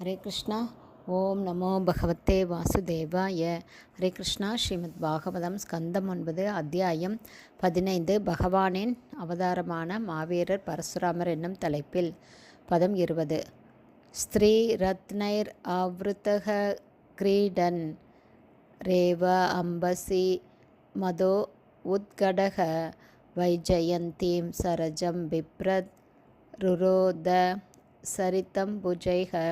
ஹரே கிருஷ்ணா. ஓம் நமோ பகவத்தே வாசுதேவாய. ஹரே கிருஷ்ணா. ஸ்ரீமத் பாகவதம் ஸ்கந்தம் 9 அத்தியாயம் 15 பகவானின் அவதாரமான மாவீரர் பரசுராமர் என்னும் தலைப்பில் பதம் 20. ஸ்திரீ ரத்னைர் ஆவ்ருதக கிரீடன் ரேவ அம்பசி மதோ உத்கடக வைஜயந்தீம் சரஜம் பிப்ரத் ருரோத சரித்தம் புஜைக.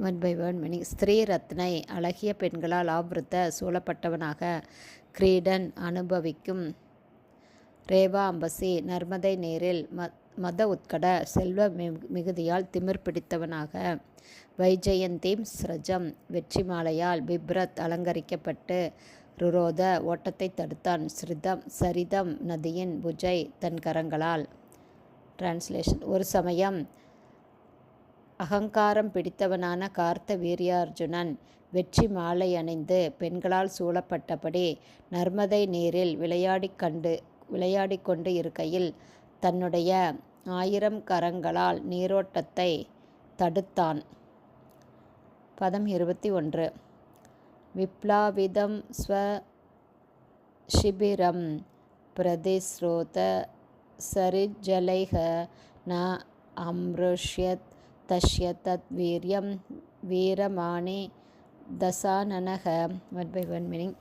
One by one meaning. ஸ்திரீ ரத்னை அழகிய பெண்களால் ஆவ்ருத்த சூழப்பட்டவனாக, கிரீடன் அனுபவிக்கும், ரேவா அம்பசி நர்மதை நீரில் மத உட்கட செல்வ மிகுதியால் திமிர் பிடித்தவனாக, வைஜெயந்தீம் ஸ்ரஜம் வெற்றி மாலையால், பிப்ரத் அலங்கரிக்கப்பட்டு, ருரோத ஓட்டத்தை தடுத்தான், சரிதம் நதியின் புஜை தன் கரங்களால். டிரான்ஸ்லேஷன். ஒரு சமயம் அகங்காரம் பிடித்தவனான கார்த்த வீரியார்ஜுனன் வெற்றி மாலை அணிந்து பெண்களால் சூழப்பட்டபடி நர்மதை நீரில் விளையாடி கொண்டு இருக்கையில் தன்னுடைய 1000 கரங்களால் நீரோட்டத்தை தடுத்தான். பதம் 21. விப்ளாவிதம் ஸ்வசிபிரம் பிரதிஸ்ரோத சரிஜலைக ந அம்ருஷ்யத் தஸ்ய தத் வீரியம் வீரமானி தசானனக. One by one meaning.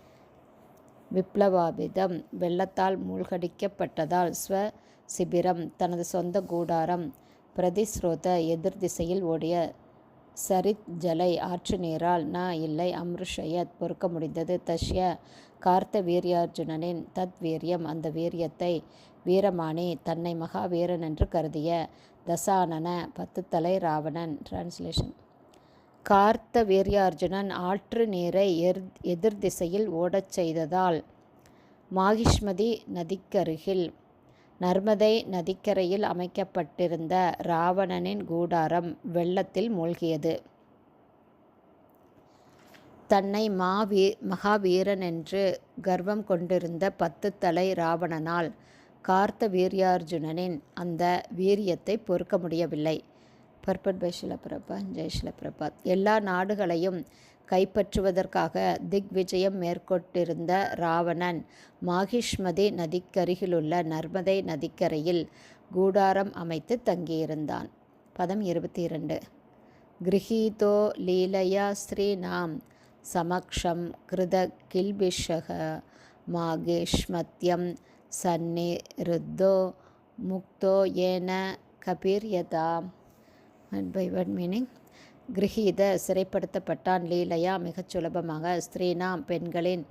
விப்ளவாபிதம் வெள்ளத்தால் மூழ்கடிக்கப்பட்டதால், ஸ்வ சிபிரம் தனது சொந்த கூடாரம், பிரதிஸ்ரோத எதிர் திசையில் ஓடிய, சரித் ஜலை ஆற்று நீரால், இல்லை அம்ருஷயத் பொறுக்க முடிந்தது, தஷ்ய கார்த்த வீரியார்ஜுனனின், தத் வீரியம் அந்த வீரியத்தை, வீரமானி தன்னை மகாவீரன் என்று கருதிய, தசானன 10 தலை ராவணன். டிரான்ஸ்லேஷன். கார்த்த வீரியார்ஜுனன் ஆற்று நீரை எதிர் திசையில் ஓடச் செய்ததால் மாகிஷ்மதி நதிக்கருகில் நர்மதை நதிக்கரையில் அமைக்கப்பட்டிருந்த ராவணனின் கூடாரம் வெள்ளத்தில் மூழ்கியது. தன்னை மகாவீரன் என்று கர்வம் கொண்டிருந்த 10 தலை ராவணனால் கார்த்த வீரியார்ஜுனனின் அந்த வீரியத்தை பொறுக்க முடியவில்லை. Purport by Srila Prabhat. ஜெய் ஸ்ரீல பிரபாத். எல்லா நாடுகளையும் கைப்பற்றுவதற்காக திக்விஜயம் மேற்கொண்டிருந்த ராவணன் மாகிஷ்மதி நதிக்கருகிலுள்ள நர்மதை நதிக்கரையில் கூடாரம் அமைத்து தங்கியிருந்தான். பதம் 22. கிரஹீதோ லீலயா ஸ்ரீநாம் சமக்ஷம் கிருத கில்பிஷக மாகேஷ்மத்யம் சந்நிருத்தோ முக்தோ ஏன கபீர்யதா. One by one meaning. கிரஹீத சிறைப்படுத்தப்பட்டான், லீலையா மிகச் சுலபமாக, ஸ்திரீனாம் பெண்களின்,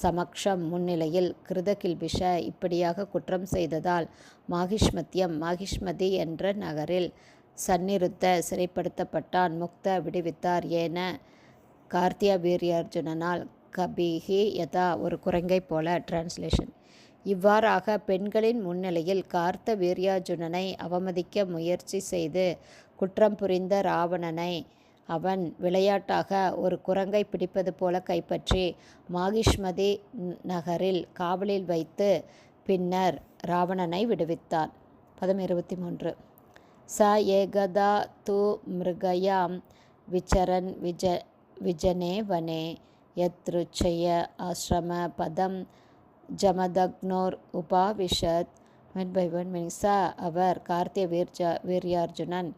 சமக்ஷம் முன்னிலையில், கிருத கில்பிஷ இப்படியாக குற்றம் செய்ததால், மாகிஷ்மத்யம் மாகிஷ்மதி என்ற நகரில், சந்நிருத்த சிறைப்படுத்தப்பட்டான், முக்த விடுவித்தார், ஏன கார்த்தியா வீரியார்ஜுனனால், கபிஹி யதா ஒரு குரங்கை போல. டிரான்ஸ்லேஷன். இவ்வாறாக பெண்களின் முன்னிலையில் கார்த்த வீரியார்ஜுனனை அவமதிக்க முயற்சி செய்து குற்றம் புரிந்த ராவணனை அவன் விளையாட்டாக ஒரு குரங்கை பிடிப்பது போல கைப்பற்றி மாகிஷ்மதி நகரில் காவலில் வைத்து பின்னர் ராவணனை விடுவித்தான். பதம் 23. ச ஏகதா து மிருகயாம் விசரன் விஜனே வனே யத்ருச்சய ஆஸ்ரம பதம் ஜமதக்னோர் உபாவிஷத். One by one meaning. ச அவர், கார்த்திய வீரியார்ஜுனன்,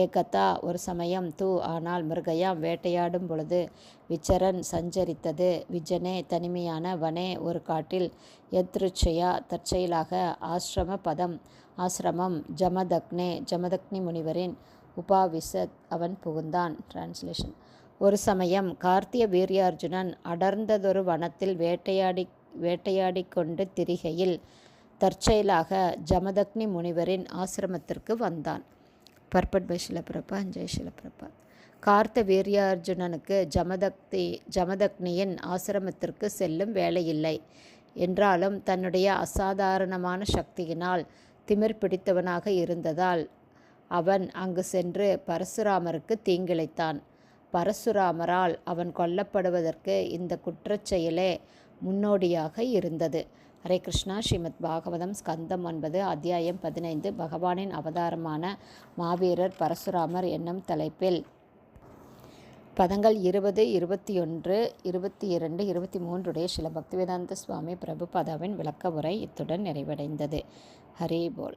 ஏகதா ஒரு சமயம், தூ ஆனால், மிருகயாம் வேட்டையாடும் பொழுது, விச்சரன் சஞ்சரித்தது, விஜனே தனிமையான, வனே ஒரு காட்டில், யத்ருச்சயா தற்செயலாக, ஆஸ்ரம பதம் ஆசிரமம், ஜமதக்னி முனிவரின், உபாவிசத் அவன் புகுந்தான். டிரான்ஸ்லேஷன். ஒரு சமயம் கார்த்திய வீரியார்ஜுனன் அடர்ந்ததொரு வனத்தில் வேட்டையாடி கொண்டு திரிகையில் தற்செயலாக ஜமதக்னி முனிவரின் ஆசிரமத்திற்கு வந்தான். Purport by Srila Prabhat. ஜெய் ஸ்ரீல பிரபாத். கார்த்த வீரியார்ஜுனனுக்கு ஜமதக்னியின் ஆசிரமத்திற்கு செல்லும் வேலையில்லை. என்றாலும் தன்னுடைய அசாதாரணமான சக்தியினால் திமிர் பிடித்தவனாக இருந்ததால் அவன் அங்கு சென்று பரசுராமருக்கு தீங்கிழைத்தான். பரசுராமரால் அவன் கொல்லப்படுவதற்கு இந்த குற்றச்செயலே முன்னோடியாக இருந்தது. ஹரே கிருஷ்ணா. ஸ்ரீமத் பாகவதம் ஸ்கந்தம் 9 அத்தியாயம் 15 பகவானின் அவதாரமான மாவீரர் பரசுராமர் என்னும் தலைப்பில் பதங்கள் 20, 21, 22, 23 ஸ்ரீல பக்திவேதாந்த சுவாமி பிரபுபாதாவின் விளக்க உரை இத்துடன் நிறைவடைந்தது. ஹரி போல்.